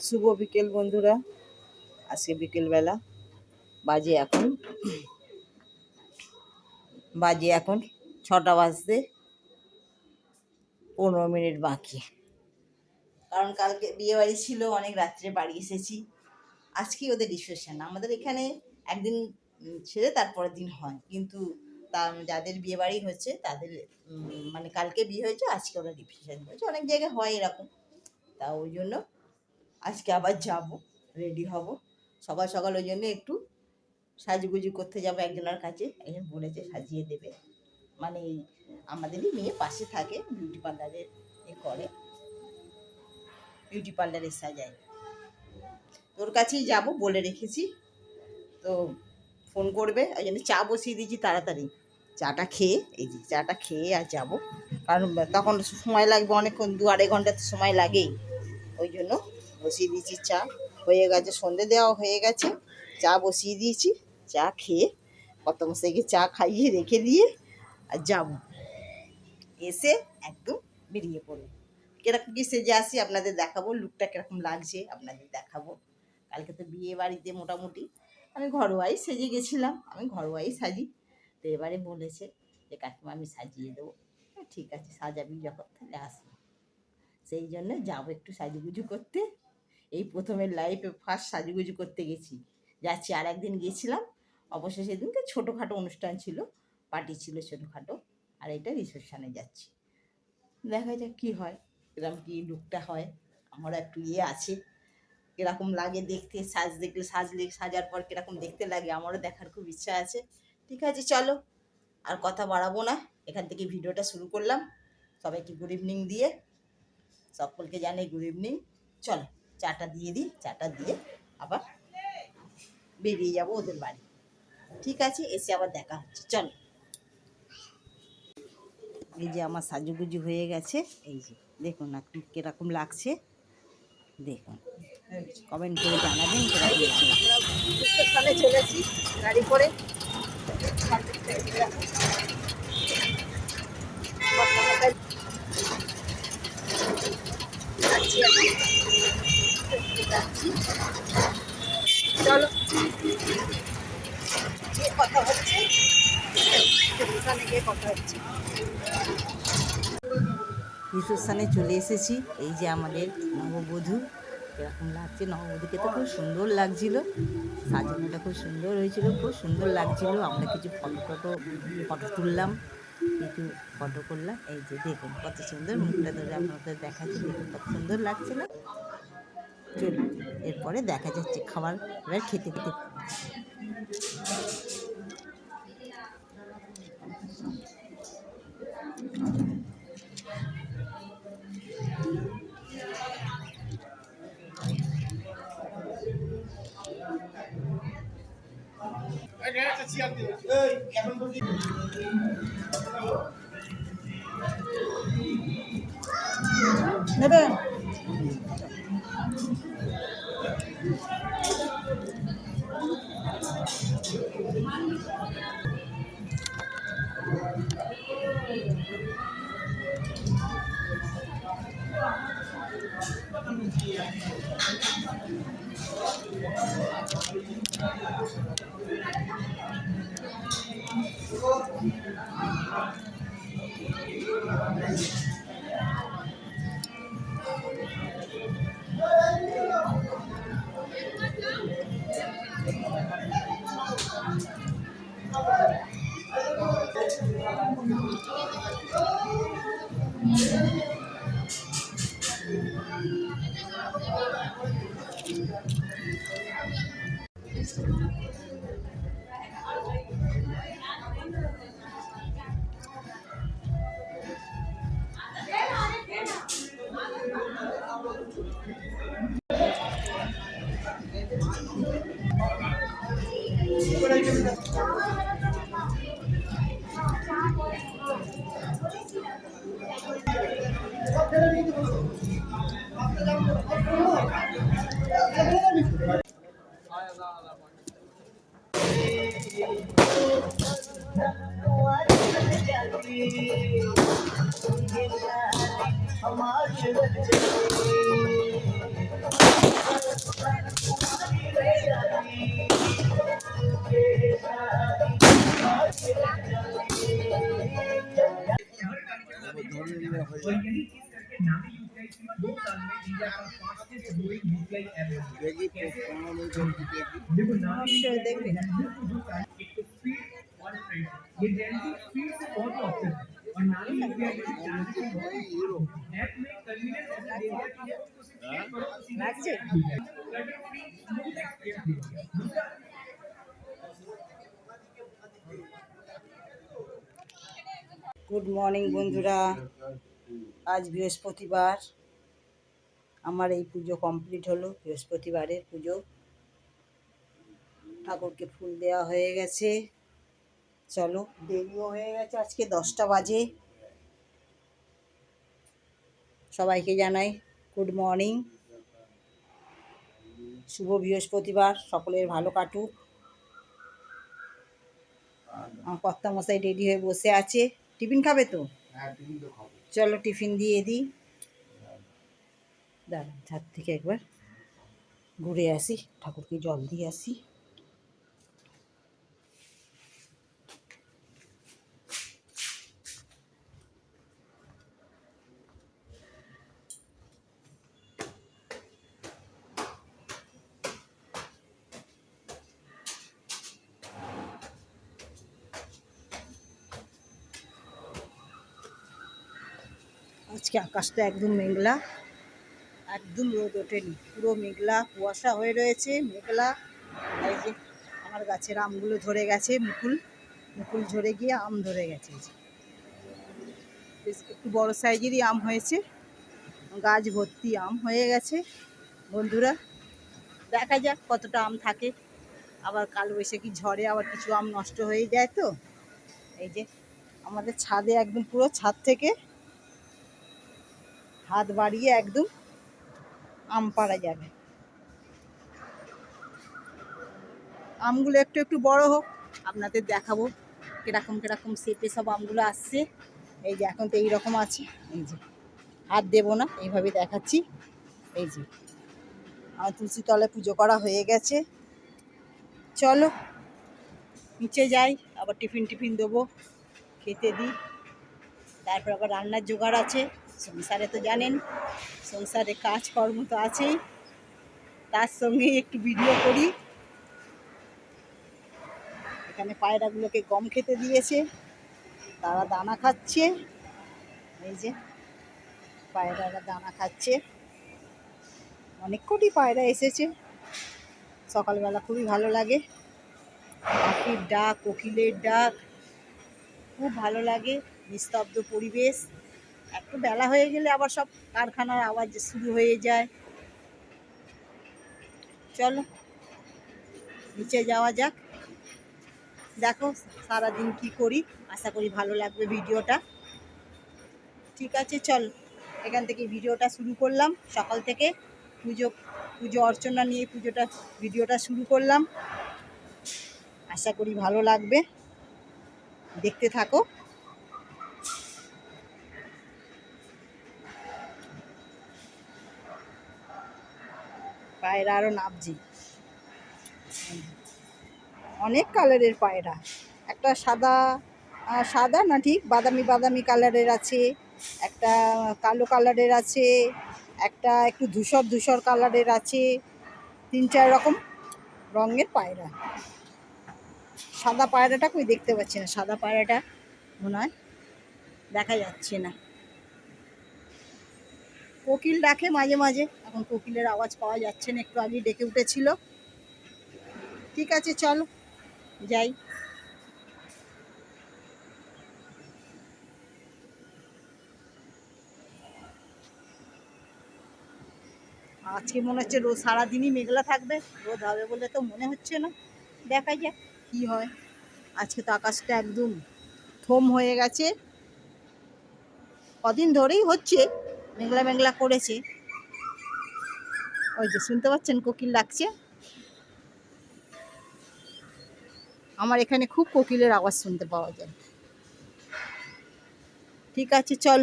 শুভ বিকেল বন্ধুরা। আজকে বিকেলবেলা বাজে এখন 6টা বাজতে 15 মিনিট বাকি। কারণ কালকে বিয়ে বাড়ি ছিল, অনেক রাত্রে বাড়ি এসেছি। আজকে ওদের রিসেপশন। আমাদের এখানে একদিন ছেড়ে তারপরের দিন হয়, কিন্তু যাদের বিয়ে বাড়ি হচ্ছে তাদের মানে কালকে বিয়ে হয়েছে, আজকে ওরা রিসেপশন হয়েছে। অনেক জায়গায় হয় এরকম। তা ওই জন্য আজকে আবার যাব, রেডি হব সকাল সকাল। ওই জন্য একটু সাজুগুজু করতে যাবো একজনের কাছে। একজন বলেছে সাজিয়ে দেবে, মানে আমাদেরই মেয়ে পাশে থাকে, বিউটি পার্লারের করে, বিউটি পার্লারে সাজায়। তোর কাছেই যাব বলে রেখেছি, তো ফোন করবে। ওই জন্য চা বসিয়ে দিয়েছি তাড়াতাড়ি। চাটা খেয়ে চাটা খেয়ে আর যাবো, কারণ তখন সময় লাগবে অনেকক্ষণ, 2-2.5 ঘন্টা তো সময় লাগেই। ওই জন্য বসিয়ে দিয়েছি। চা হয়ে গেছে, সন্ধে দেওয়া হয়ে গেছে, চা বসিয়ে দিয়েছি। চা খেয়ে কত মশাইকে চা খাইয়ে রেখে দিয়ে আর যাবো। এসে একদম বেরিয়ে পড়বো। কিরকম কি সেজে আসি আপনাদের দেখাবো, লুকটা কিরকম লাগছে আপনাদের দেখাবো। কালকে তো বিয়ে বাড়িতে মোটামুটি আমি ঘরোয়াই সেজে গেছিলাম, আমি ঘরোয়াই সাজি। তো এবারে বলেছে যে কাকিমা আমি সাজিয়ে দেবো। ঠিক আছে, সাজাবি যখন তাহলে আসবো। সেই জন্য যাবো একটু সাজুগুজু করতে। এই প্রথমের লাইফে ফার্স্ট সাজুগুজু করতে যাচ্ছি। আর একদিন গিয়েছিলাম, অবশ্য সেদিনকে ছোটোখাটো অনুষ্ঠান ছিল, পার্টি ছিল ছোটোখাটো। আর এটা রিসেপশানে যাচ্ছি। দেখা যাক কী হয়, এরকম কী লুকটা হয়। আমারও একটু আছে, কীরকম লাগে দেখতে, সাজার পর কীরকম দেখতে লাগে আমারও দেখার খুব ইচ্ছা আছে। ঠিক আছে, চলো আর কথা বাড়াবো না, এখান থেকে ভিডিওটা শুরু করলাম। সবাইকে গুড ইভিনিং দিয়ে, সকলকে জানাই গুড ইভিনিং। চলো চাটা দিয়ে দিই, চাটা দিয়ে আবার বেরিয়ে যাব ওদের বাড়ি। ঠিক আছে, এসে আবার দেখা হচ্ছে। চলো। এই যে আমার সাজুগুজু হয়ে গেছে, এই যে দেখুন না কীরকম লাগছে, দেখুন কমেন্ট করে জানাবেন কীরকম লাগছে। চলেছি গাড়ি করে, চলো কথা হচ্ছে, রিসেপশনে চলে এসেছি। এই যে আমাদের নববধূ, এরকম লাগছে। নববধূকে তো খুব সুন্দর লাগছিল, সাজানোটা খুব সুন্দর হয়েছিল, খুব সুন্দর লাগছিল। আমরা কিছু ফটো তুললাম, কিছু ফটো করলাম। এই যে দেখুন কত সুন্দর, মুখটা ধরে আপনাদের দেখাচ্ছি, দেখুন কত সুন্দর লাগছে না। চলুন এরপরে দেখা যাচ্ছে খাবার এবার খেতে খেতে। নেবে हमारे অবশ্যই দেখবি। লাগছে। গুড মর্নিং বন্ধুরা, আজ বৃহস্পতিবার। আমার এই পুজো কমপ্লিট হলো, বৃহস্পতিবারের পুজো। ঠাকুরকে ফুল দেওয়া হয়ে গেছে। চলো, দেরিও হয়ে গেছে, আজকে 10টা বাজে। সবাইকে জানাই গুড মর্নিং, শুভ বৃহস্পতিবার, সকলের ভালো কাটুক। আমার কর্তামশাই রেডি হয়ে বসে আছে। টিফিন খাবে তো? চলো টিফিন দিয়ে দিই। দাঁড়ান, ছাদ থেকে একবার ঘুরে আসি, ঠাকুরকে জল দিয়ে আসি। আজকে আকাশটা একদম মেঘলা, একদম রোদ ওঠেনি, পুরো মেঘলা, কুয়াশা হয়ে রয়েছে, মেঘলা। এই যে আমার গাছের আমগুলো ধরে গেছে, মুকুল মুকুল ঝরে গিয়ে আম ধরে গেছে। বেশ একটু বড় সাইজেরই আম হয়েছে, গাছ ভর্তি আম হয়ে গেছে। বন্ধুরা, দেখা যাক কতটা আম থাকে। আবার কালবৈশাখী ঝড়ে আবার কিছু আম নষ্ট হয়ে যায় তো। এই যে আমাদের ছাদে একদম পুরো ছাদ থেকে হাত বাড়িয়ে একদম আম পাড়া যাবে। আমগুলো একটু একটু বড় হোক, আপনাদের দেখাবো কিরকম কিরকম শেপে সব আমগুলো আসছে। এই যে এখন তো এইরকম আছে, এই যে হাত দেবো না, এইভাবে দেখাচ্ছি। এই যে আমার তুলসী তলায় পুজো করা হয়ে গেছে। চলো নিচে যাই, আবার টিফিন দেবো, খেতে দিই। তারপর আবার রান্নার জোগাড় আছে। সংসারে তো জানেন, সংসারে কাজকর্ম তো আছেই, তার সঙ্গে একটু ভিডিও করি। এখানে পায়রাগুলোকে গম খেতে দিয়েছে, তারা দানা খাচ্ছে। এই যে পায়রারা দানা খাচ্ছে। অনেক কোটি পায়রা এসেছে সকালবেলা, খুবই ভালো লাগে। পাখির ডাক, কোকিলের ডাক, খুব ভালো লাগে। নিস্তব্ধ পরিবেশ। একটু বেলা হয়ে গেলে আবার সব কারখানার আওয়াজ শুরু হয়ে যায়। চলো নিচে যাওয়া যাক, দেখো সারাদিন কি করি। আশা করি ভালো লাগবে ভিডিওটা। ঠিক আছে, চল এখান থেকে ভিডিওটা শুরু করলাম। সকাল থেকে পুজো অর্চনা নিয়ে ভিডিওটা শুরু করলাম। আশা করি ভালো লাগবে, দেখতে থাকো। পায়রা আরও নাবজি, অনেক কালারের পায়রা। একটা সাদা, সাদা না ঠিক বাদামি বাদামি কালারের আছে, একটা কালো কালারের আছে, একটা একটু ধূসর ধূসর কালারের আছে। 3-4 রকম রঙের পায়রা। সাদা পায়রাটা কই দেখতে পাচ্ছি না, সাদা পায়রাটা মনে হয় দেখা যাচ্ছে না। কোকিল ডাকে মাঝে মাঝে, এখন কোকিলের আওয়াজ পাওয়া যাচ্ছে না, একটু আগে ডেকে উঠেছিল। ঠিক আছে, চলো যাই। আজকে মনে হচ্ছে রোদ সারাদিনই মেঘলা থাকবে, রোদ হবে বলে তো মনে হচ্ছে না, দেখা যাক কি হয়। আজকে তো আকাশটা একদম থম হয়ে গেছে, কদিন ধরেই হচ্ছে, মেঘলা মেঘলা করেছে। ওই যে শুনতে পাচ্ছেন কোকিল ডাকছে। আমার এখানে খুব কোকিলের আওয়াজ শুনতে পাওয়া যায়। ঠিক আছে, চল